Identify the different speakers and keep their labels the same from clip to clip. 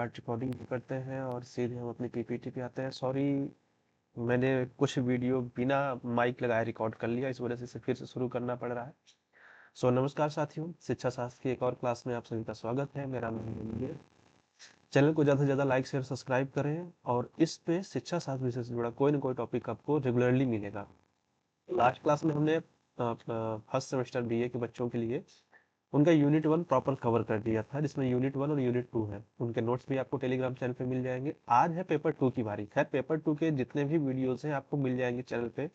Speaker 1: Start recording करते हैं और सीधे हम अपनी पीपीटी पे आते हैं। सॉरी, मैंने कुछ वीडियो बिना माइक लगाए रिकॉर्ड कर लिया, इस वजह से इसे फिर से शुरू करना पड़ रहा है। नमस्कार साथियों, शिक्षा शास्त्र की एक और क्लास में आप सभी का स्वागत है। मेरा नाम है मुनीर। चैनल को ज़्यादा से ज़्यादा लाइक शेयर सब्सक्राइब करें और इस पे शिक्षा शास्त्र विषय से जुड़ा कोई ना कोई टॉपिक आपको रेगुलरली मिलेगा। लास्ट क्लास में हमने फर्स्ट सेमेस्टर बीए के बच्चों के लिए उनका यूनिट 1 प्रॉपर कवर कर दिया था, जिसमें यूनिट 1 और यूनिट 2 है। उनके नोट्स भी आपको टेलीग्राम चैनल पे मिल जाएंगे। आज है पेपर 2 की बारी। खैर, पेपर 2 के जितने भी वीडियोस हैं आपको मिल जाएंगे चैनल पे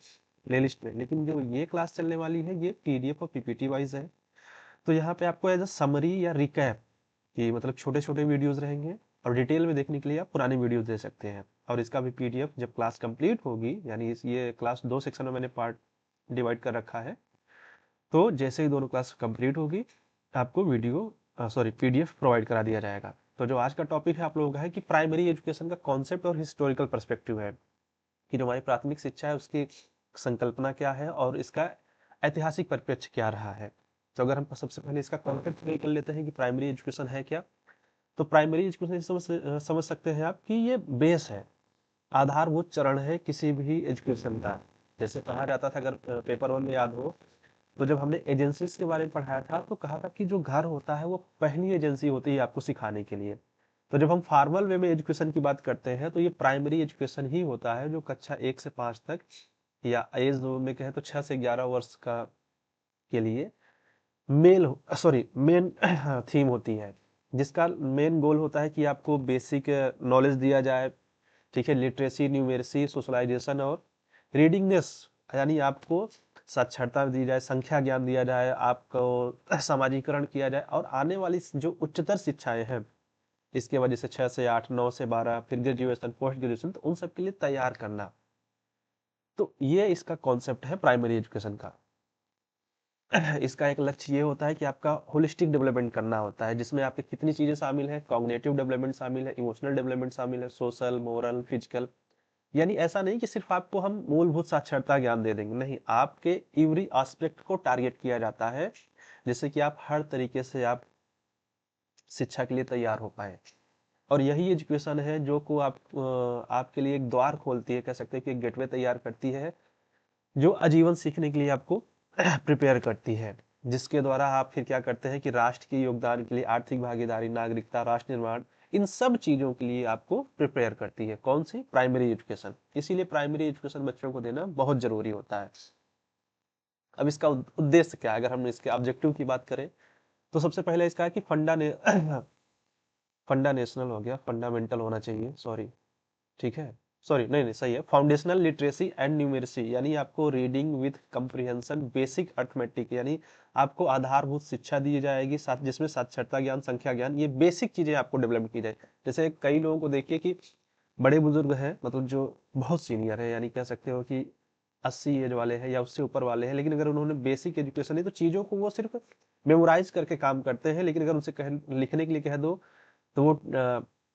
Speaker 1: प्लेलिस्ट में, लेकिन जो ये क्लास चलने वाली है ये पीडीएफ और पीपीटी वाइज है। तो यहाँ पे आपको एज अ समरी या रिकैप कि मतलब छोटे छोटे वीडियोज रहेंगे और डिटेल में देखने के लिए आप पुराने वीडियोज दे सकते हैं। और इसका भी पीडीएफ जब क्लास कंप्लीट होगी, यानी ये क्लास 2 सेक्शन में मैंने पार्ट डिवाइड कर रखा है, तो जैसे ही दोनों क्लास कंप्लीट होगी आपको पीडीएफ प्रोवाइड करा दिया जाएगा। तो जो आज का टॉपिक है आप लोगों का है कि प्राइमरी एजुकेशन का कॉन्सेप्ट और हिस्टोरिकल पर्सपेक्टिव है, कि जो हमारी प्राथमिक शिक्षा है उसकी संकल्पना क्या है और इसका ऐतिहासिक परिप्रेक्ष्य क्या रहा है। तो अगर हम सबसे पहले इसका कॉन्सेप्ट क्लियर कर लेते हैं कि प्राइमरी एजुकेशन है क्या, तो प्राइमरी एजुकेशन समझ सकते हैं आप कि ये बेस है, आधारभूत चरण है किसी भी एजुकेशन का। जैसे कहा जाता था, अगर पेपर 1 में याद हो, तो जब हमने एजेंसीज के बारे में पढ़ाया था तो कहा था कि जो घर होता है वो पहली एजेंसी होती है आपको सिखाने के लिए। तो जब हम फॉर्मल वे में एजुकेशन की बात करते हैं तो ये प्राइमरी एजुकेशन ही होता है, जो कक्षा 1 से 5 तक या एज में कहें तो 6 से 11 वर्ष का के लिए मेन थीम होती है, जिसका मेन गोल होता है कि आपको बेसिक नॉलेज दिया जाए। ठीक है, लिटरेसी, न्यूमेरेसी, सोशलाइजेशन और रीडिंगनेस, यानी आपको साक्षरता दी जाए, संख्या ज्ञान दिया जाए, आपको समाजीकरण किया जाए और आने वाली जो उच्चतर शिक्षाएं हैं इसके वजह से 6 से 8, 9 से 12, फिर ग्रेजुएशन, पोस्ट ग्रेजुएशन, तो उन सब के लिए तैयार करना। तो ये इसका कॉन्सेप्ट है प्राइमरी एजुकेशन का। इसका एक लक्ष्य ये होता है कि आपका होलिस्टिक डेवलपमेंट करना होता है, जिसमें आपके कितनी चीजें शामिल है, कॉग्निटिव डेवलपमेंट शामिल है, इमोशनल डेवलपमेंट शामिल है, सोशल, मोरल, फिजिकल। यानी ऐसा नहीं कि सिर्फ आपको हम मूलभूत साक्षरता ज्ञान दे देंगे, नहीं, आपके एवरी एस्पेक्ट को टारगेट किया जाता है, जिससे कि आप हर तरीके से आप शिक्षा के लिए तैयार हो पाए। और यही एजुकेशन है जो को आपके लिए एक द्वार खोलती है, कह सकते हैं कि एक गेटवे तैयार करती है, जो आजीवन सीखने के लिए आपको प्रिपेयर करती है, जिसके द्वारा आप फिर क्या करते हैं कि राष्ट्र के योगदान के लिए आर्थिक भागीदारी, नागरिकता, राष्ट्र निर्माण, इन सब चीजों के लिए आपको प्रिपेयर करती है। कौन सी? Primary education. इसीलिए प्राइमरी एजुकेशन बच्चों को देना बहुत जरूरी होता है। अब इसका उद्देश्य क्या है, अगर हम इसके ऑब्जेक्टिव की बात करें तो सबसे पहले इसका है कि फंडानेशनल हो गया, फंडामेंटल होना चाहिए, सॉरी, ठीक है, सॉरी, नहीं नहीं सही है, फाउंडेशनल लिटरेसी एंड न्यूमेरेसी, यानी आपको reading with comprehension, basic arithmetic, यानी आपको आधारभूत शिक्षा दी जाएगी, साथ जिसमें साक्षरता ज्ञान, संख्या ज्ञान, ये बेसिक चीजें आपको डेवलप की जाए। जैसे कई लोगों को देखिए कि बड़े बुजुर्ग हैं, मतलब जो बहुत सीनियर है, यानी कह सकते हो कि 80 एज वाले हैं या उससे ऊपर वाले हैं, लेकिन अगर उन्होंने बेसिक एजुकेशन है तो चीजों को वो सिर्फ मेमोराइज करके काम करते हैं, लेकिन अगर उनसे लिखने के लिए कह दो तो वो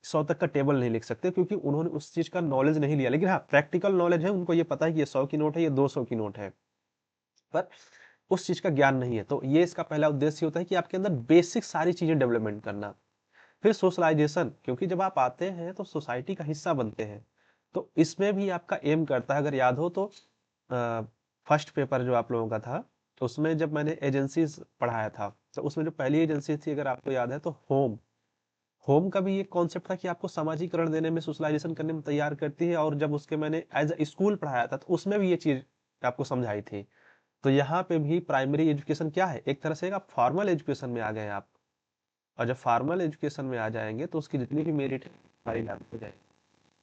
Speaker 1: 100 तक का टेबल नहीं लिख सकते, क्योंकि उन्होंने उस चीज का नॉलेज नहीं लिया। लेकिन हाँ, प्रैक्टिकल नॉलेज है, उनको ये पता है कि ये 100 की नोट है, ये 200 की नोट है, पर उस चीज का ज्ञान नहीं है। तो ये इसका पहला उद्देश्य होता है कि आपके अंदर बेसिक सारी चीजें डेवलपमेंट करना। फिर सोशलाइजेशन, क्योंकि जब आप आते हैं तो सोसाइटी का हिस्सा बनते हैं, तो इसमें भी आपका एम करता है। अगर याद हो तो फर्स्ट पेपर जो आप लोगों का था, तो उसमें जब मैंने एजेंसीज पढ़ाया था, तो उसमें जो पहली एजेंसी थी, अगर आपको याद है, तो होम होम का भी एक कॉन्सेप्ट था कि आपको समाजीकरण देने में, सोशलाइजेशन करने में तैयार करती है। और जब उसके मैंने एज अ स्कूल पढ़ाया था तो उसमें भी ये चीज आपको समझाई थी। तो यहाँ पे भी प्राइमरी एजुकेशन क्या है, एक तरह से आप फॉर्मल एजुकेशन में आ गए आप। और जब फॉर्मल एजुकेशन में आ जाएंगे तो उसकी जितनी भी मेरिट है सारी लागू हो जाएगी,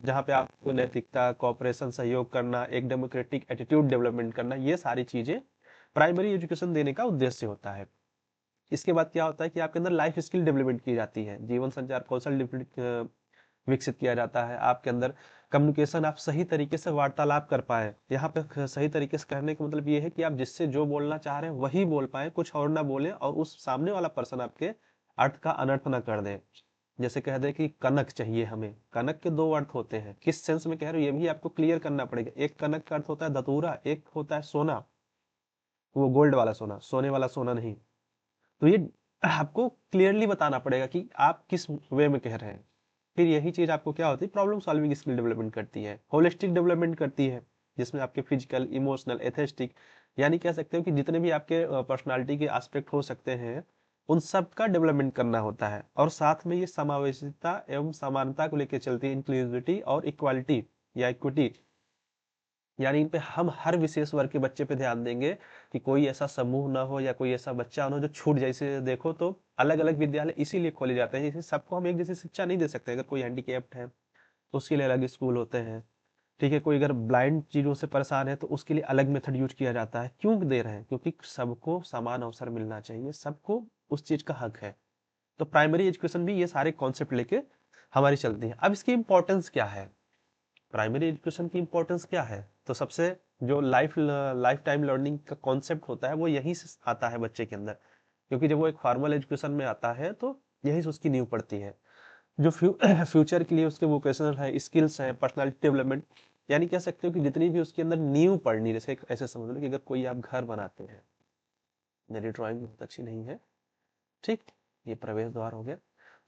Speaker 1: जहाँ पे आपको नैतिकता, कॉपरेशन, सहयोग करना, एक डेमोक्रेटिक एटीट्यूड डेवलपमेंट करना, ये सारी चीजें प्राइमरी एजुकेशन देने का उद्देश्य होता है। इसके बाद क्या होता है कि आपके अंदर लाइफ स्किल डेवलपमेंट की जाती है, जीवन संचार कौशल विकसित किया जाता है आपके अंदर। कम्युनिकेशन, आप सही तरीके से वार्तालाप कर पाए। यहाँ पे सही तरीके से कहने का मतलब ये है कि आप जिससे जो बोलना चाह रहे हैं वही बोल पाए, कुछ और ना बोले, और उस सामने वाला पर्सन आपके अर्थ का अनर्थ ना कर दे। जैसे कह दे कि कनक चाहिए हमें, कनक के दो अर्थ होते हैं, किस सेंस में कह रहे हो ये भी आपको क्लियर करना पड़ेगा। एक कनक का अर्थ होता है धतूरा, एक होता है सोना, वो गोल्ड वाला सोना, सोने वाला सोना नहीं। तो ये आपको क्लियरली बताना पड़ेगा कि आप किस वे में कह रहे हैं। फिर यही चीज आपको क्या होती है, प्रॉब्लम सॉल्विंग स्किल डेवलपमेंट करती है, होलिस्टिक डेवलपमेंट करती है, जिसमें आपके फिजिकल, इमोशनल, एथेस्टिक, यानी कह सकते हो कि जितने भी आपके पर्सनालिटी के एस्पेक्ट हो सकते हैं, उन सब का डेवलपमेंट करना होता है। और साथ में ये समावेशिता एवं समानता को लेकर चलती है, इंक्लूसिविटी और इक्वालिटी या इक्विटी, यानी इन पे हम हर विशेष वर्ग के बच्चे पे ध्यान देंगे कि कोई ऐसा समूह ना हो या कोई ऐसा बच्चा ना हो जो छूट जाए। जैसे देखो तो अलग अलग विद्यालय इसीलिए खोले जाते हैं, जैसे सबको हम एक जैसी शिक्षा नहीं दे सकते। अगर कोई हैंडीकैप्ड है तो उसके लिए अलग स्कूल होते हैं, ठीक है, कोई अगर ब्लाइंड चीजों से परेशान है तो उसके लिए अलग मेथड यूज किया जाता है। क्यों दे रहे हैं? क्योंकि सबको समान अवसर मिलना चाहिए, सबको उस चीज का हक है। तो प्राइमरी एजुकेशन भी ये सारे कॉन्सेप्ट लेके हमारी चलती है। अब इसकी इंपॉर्टेंस क्या है, प्राइमरी एजुकेशन की इंपॉर्टेंस क्या है? तो सबसे जो लाइफ टाइम लर्निंग का कॉन्सेप्ट होता है वो यहीं से आता है बच्चे के अंदर, क्योंकि जब वो एक फॉर्मल एजुकेशन में आता है तो यहीं से उसकी नींव पड़ती है। जो फ्यूचर के लिए उसके वोकेशनल है, स्किल्स हैं, पर्सनालिटी डेवलपमेंट, यानी कह सकते हो कि जितनी भी उसके अंदर नींव पड़नी, जैसे ऐसे समझ लो कि अगर कोई आप घर बनाते हैं, मेरी ड्राइंग बहुत अच्छी नहीं है, ठीक, ये प्रवेश द्वार हो गया,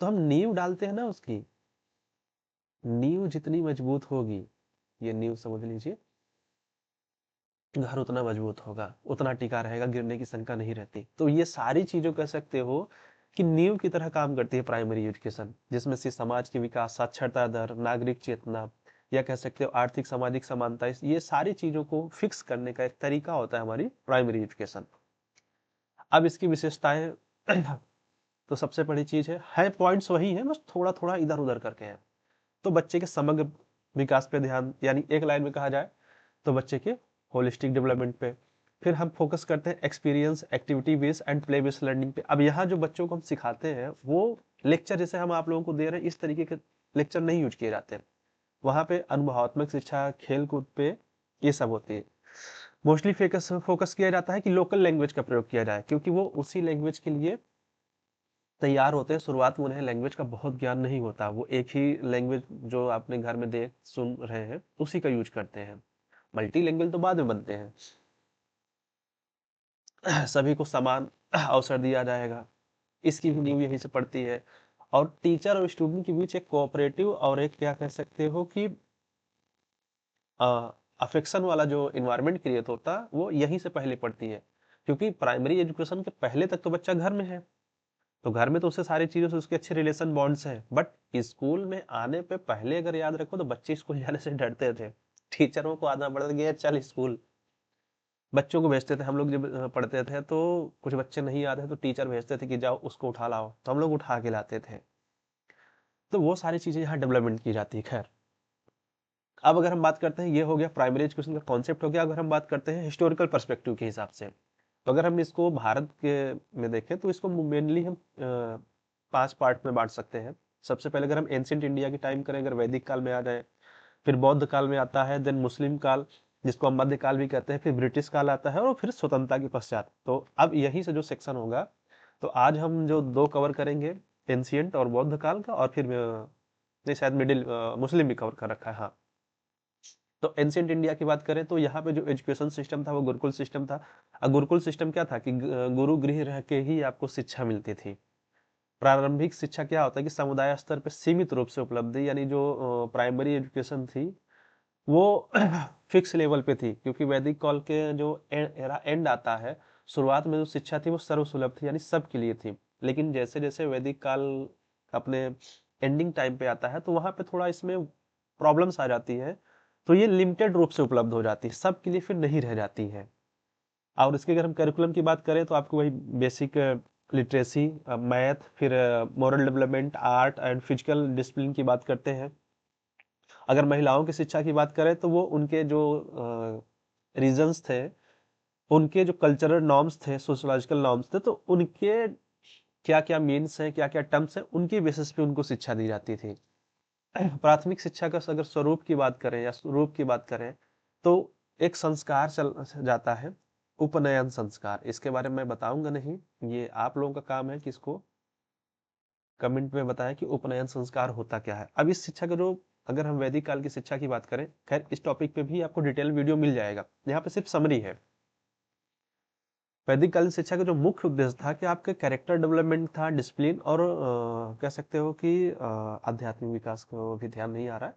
Speaker 1: तो हम नींव डालते हैं ना उसकी, नींव जितनी मजबूत होगी, ये नींव समझ लीजिए, घर उतना मजबूत होगा, उतना टिका रहेगा, गिरने की शंका नहीं रहती। तो ये सारी चीजों कह सकते हो कि नींव की तरह काम करती है प्राइमरी एजुकेशन, जिसमें से समाज के विकास, साक्षरता दर, नागरिक चेतना, या कह सकते हो आर्थिक सामाजिक समानता, ये सारी चीजों को फिक्स करने का एक तरीका होता है हमारी प्राइमरी एजुकेशन। अब इसकी विशेषताएं तो सबसे बड़ी चीज है पॉइंट्स वही है, बस थोड़ा थोड़ा इधर उधर करके हैं। तो बच्चे के समग्र विकास पे ध्यान, यानी एक लाइन में कहा जाए तो बच्चे के होलिस्टिक डेवलपमेंट पे। फिर हम फोकस करते हैं experience, activity based and play based learning पे। अब यहाँ जो बच्चों को हम सिखाते हैं वो लेक्चर जैसे हम आप लोगों को दे रहे हैं इस तरीके के लेक्चर नहीं यूज किए जाते हैं। वहाँ पे अनुभवात्मक शिक्षा, खेल कूद पे ये सब होती है। मोस्टली फोकस फोकस किया जाता है कि लोकल लैंग्वेज का प्रयोग किया जाए, क्योंकि वो उसी लैंग्वेज के लिए तैयार होते हैं। शुरुआत में उन्हें लैंग्वेज का बहुत ज्ञान नहीं होता, वो एक ही लैंग्वेज जो आपने घर में देख सुन रहे हैं उसी का यूज करते हैं। मल्टी लैंग्वेज तो बाद में बनते हैं। सभी को समान अवसर दिया जाएगा, इसकी भी नींव यहीं से पड़ती है। और टीचर और स्टूडेंट के बीच एक कोऑपरेटिव और एक क्या कह सकते हो कि अफेक्शन वाला जो इन्वायरमेंट क्रिएट होता है वो यहीं से पहले पड़ती है। क्योंकि प्राइमरी एजुकेशन के पहले तक तो बच्चा घर में है, तो घर में तो उससे सारी चीजों से उसके अच्छे रिलेशन बॉन्ड्स हैं। बट स्कूल में आने पे पहले अगर याद रखो तो बच्चे स्कूल जाने से डरते थे, टीचरों को आना पड़ता गया चल स्कूल, बच्चों को भेजते थे। हम लोग जब पढ़ते थे तो कुछ बच्चे नहीं आते थे तो टीचर भेजते थे कि जाओ उसको उठा लाओ, तो हम लोग उठा के लाते थे। तो वो सारी चीजें यहाँ डेवलपमेंट की जाती है। खैर, अब अगर हम बात करते हैं, ये हो गया प्राइमरी एजुकेशन का कॉन्सेप्ट हो गया। अगर हम बात करते हैं हिस्टोरिकल पर्सपेक्टिव के हिसाब से, तो अगर हम इसको भारत के में देखें तो इसको मेनली हम 5 पार्ट में बांट सकते हैं। सबसे पहले अगर हम एंशियंट इंडिया की टाइम करें, अगर वैदिक काल में आ जाए, फिर बौद्ध काल में आता है, देन मुस्लिम काल जिसको हम मध्यकाल भी कहते हैं, फिर ब्रिटिश काल आता है, और फिर स्वतंत्रता के पश्चात। तो अब यहीं से जो सेक्शन होगा, तो आज हम जो दो कवर करेंगे, एंशियंट और बौद्ध काल का, और फिर नहीं शायद मिडिल मुस्लिम भी कवर कर रखा है, हाँ। तो एंशियंट इंडिया की बात करें तो यहाँ पे जो एजुकेशन सिस्टम था वो गुरुकुल सिस्टम था। गुरुकुल सिस्टम क्या था कि गुरु गृह रह के ही आपको शिक्षा मिलती थी। प्रारंभिक शिक्षा क्या होता है कि समुदाय स्तर पे सीमित रूप से उपलब्धि, यानी जो प्राइमरी एजुकेशन थी वो फिक्स लेवल पे थी, क्योंकि वैदिक काल के जो एरा एंड आता है, शुरुआत में जो शिक्षा थी वो सर्वसुलभ थी, यानी सबके लिए थी। लेकिन जैसे जैसे वैदिक काल अपने एंडिंग टाइम पे आता है तो वहां पे थोड़ा इसमें प्रॉब्लम्स आ जाती है, तो ये लिमिटेड रूप से उपलब्ध हो जाती है, सबके लिए फिर नहीं रह जाती है। और इसके अगर हम करिकुलम की बात करें तो आपको वही बेसिक लिटरेसी, मैथ, फिर moral development, art and physical discipline की बात करते हैं। अगर महिलाओं की शिक्षा की बात करें तो वो उनके जो रीजन्स थे, उनके जो कल्चरल नॉर्म्स थे, सोशोलॉजिकल नॉर्म्स थे, तो उनके क्या क्या मीन्स हैं, क्या क्या टर्म्स हैं, उनके बेसिस पे उनको शिक्षा दी जाती थी। प्राथमिक शिक्षा का अगर स्वरूप की बात करें या रूप की बात करें तो एक संस्कार चल जाता है, उपनयन संस्कार। इसके बारे में मैं बताऊंगा नहीं, ये आप लोगों का काम है कि इसको कमेंट में बताएं कि उपनयन संस्कार होता क्या है। अब इस शिक्षा का जो, अगर हम वैदिक काल की शिक्षा की बात करें, खैर इस टॉपिक पे भी आपको डिटेल वीडियो मिल जाएगा, यहाँ पे सिर्फ समरी है। वैदिक कालीन शिक्षा का जो मुख्य उद्देश्य था कि आपके कैरेक्टर डेवलपमेंट था, डिसिप्लिन और कह सकते हो कि आध्यात्मिक विकास को भी ध्यान नहीं आ रहा है,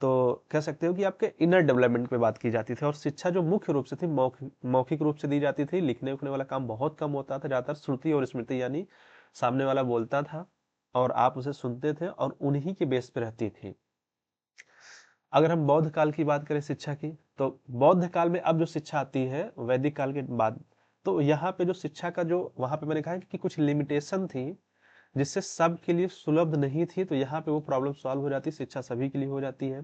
Speaker 1: तो कह सकते हो कि आपके इनर डेवलपमेंट पे बात की जाती थी। और शिक्षा जो मुख्य रूप से थी मौखिक मौखिक रूप से दी जाती थी, लिखने उखने वाला काम बहुत कम होता था, ज्यादातर श्रुति और स्मृति यानी सामने वाला बोलता था और आप उसे सुनते थे और उन्हीं के बेस पे रहती थी। अगर हम बौद्ध काल की बात करें शिक्षा की, तो बौद्ध काल में अब जो शिक्षा आती है वैदिक काल के बाद, तो यहाँ पे जो शिक्षा का जो वहां पे मैंने कहा कि कुछ लिमिटेशन थी जिससे सबके लिए सुलभ नहीं थी, तो यहाँ पे वो प्रॉब्लम सॉल्व हो जाती, शिक्षा सभी के लिए हो जाती है।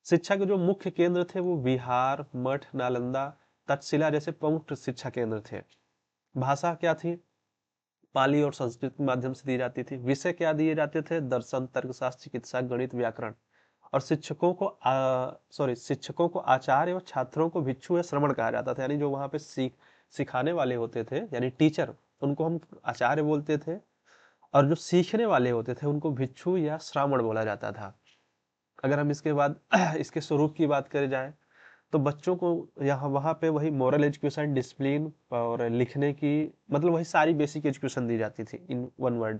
Speaker 1: शिक्षा के जो मुख्य केंद्र थे वो विहार, मठ, नालंदा, तक्षशिला जैसे प्रमुख शिक्षा केंद्र थे। भाषा क्या थी? पाली और संस्कृत के माध्यम से दी जाती थी। विषय क्या दिए जाते थे? दर्शन, तर्कशास्त्र, चिकित्सा, गणित, व्याकरण। और शिक्षकों को आचार्य और छात्रों को भिक्षु या श्रमण कहा जाता था, यानी जो वहां पे सिखाने वाले होते थे यानी टीचर, उनको हम आचार्य बोलते थे, और जो सीखने वाले होते थे उनको भिक्षु या श्रावण बोला जाता था। अगर हम इसके बाद इसके स्वरूप की बात करें जाए, तो बच्चों को यहाँ वहाँ पे वही मोरल एजुकेशन, डिसिप्लिन और लिखने की, मतलब वही सारी बेसिक एजुकेशन दी जाती थी इन वन वर्ड।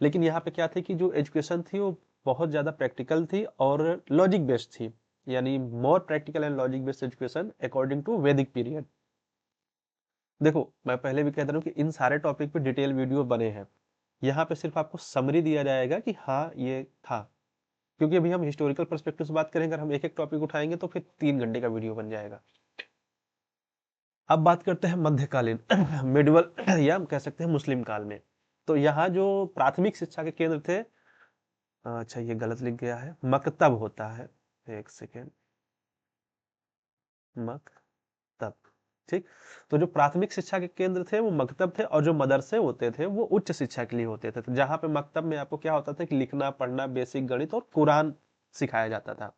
Speaker 1: लेकिन यहाँ पे क्या थी कि जो एजुकेशन थी वो बहुत ज्यादा प्रैक्टिकल थी और लॉजिक बेस्ड थी, यानी more practical and logic based education according to Vedic period. देखो मैं पहले भी कहता हूँ कि इन सारे टॉपिक पे डिटेल वीडियो बने हैं, यहाँ पे सिर्फ आपको समरी दिया जाएगा कि हाँ ये था, क्योंकि अभी हम हिस्टोरिकल पर्सपेक्टिव से बात करेंगे, अगर हम एक एक टॉपिक उठाएंगे तो फिर 3 घंटे का वीडियो बन जाएगा। अब बात करते हैं मध्यकालीन मिडिवल या हम कह सकते हैं मुस्लिम काल में। तो यहाँ जो प्राथमिक शिक्षा के केंद्र थे, अच्छा ये गलत लिख गया है, मकतब होता है, एक सेकेंड, मकतब, ठीक। तो जो प्राथमिक शिक्षा के केंद्र थे वो मकतब थे, और जो मदरसे होते थे वो उच्च शिक्षा के लिए होते थे। तो जहाँ पे मकतब में आपको क्या होता था कि लिखना पढ़ना, बेसिक गणित और कुरान सिखाया जाता था।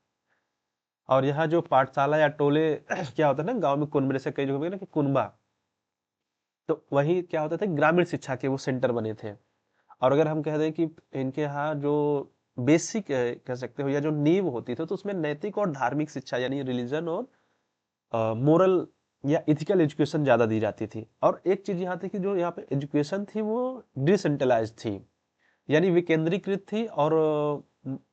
Speaker 1: और यहाँ जो पाठशाला या टोले क्या होता है ना, गांव में कुनबे, जैसे कई जगह पे ना कि कुनबा, तो वही क्या होता था, ग्रामीण शिक्षा के वो सेंटर बने थे। और अगर हम कह दें कि इनके यहाँ जो बेसिक कह सकते हो या जो नींव होती थी, तो उसमें नैतिक और धार्मिक शिक्षा यानी रिलीजन और मोरल या इथिकल एजुकेशन ज्यादा दी जाती थी। और एक चीज यहाँ थी कि जो यहाँ पे एजुकेशन थी वो डिसेंट्रलाइज थी, यानी विकेंद्रीकृत थी और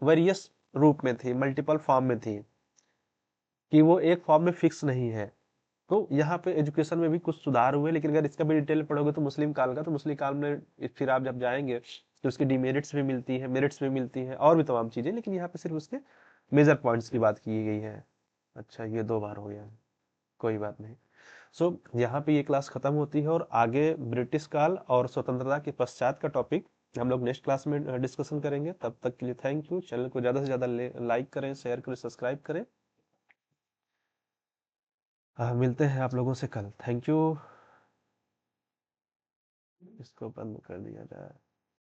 Speaker 1: वेरियस रूप में थी, मल्टीपल फॉर्म में थी, कि वो एक फॉर्म में फिक्स नहीं है। तो यहाँ पे एजुकेशन में भी कुछ सुधार हुए, लेकिन अगर इसका भी डिटेल पढ़ोगे तो मुस्लिम काल का, तो मुस्लिम काल में फिर आप जब जाएंगे तो उसकी डिमेरिट्स भी मिलती है, मेरिट्स भी मिलती है और भी तमाम चीजें, लेकिन यहाँ पे सिर्फ उसके मेजर पॉइंट्स की बात की गई है। अच्छा ये 2 बार हो गया है, कोई बात नहीं। सो यहाँ पे ये क्लास खत्म होती है और आगे ब्रिटिश काल और स्वतंत्रता के पश्चात का टॉपिक हम लोग नेक्स्ट क्लास में डिस्कशन करेंगे। तब तक के लिए थैंक यू। चैनल को ज्यादा से ज्यादा लाइक करें, शेयर करें, सब्सक्राइब करें। मिलते हैं आप लोगों से कल। Thank you. इसको बंद कर दिया जाए।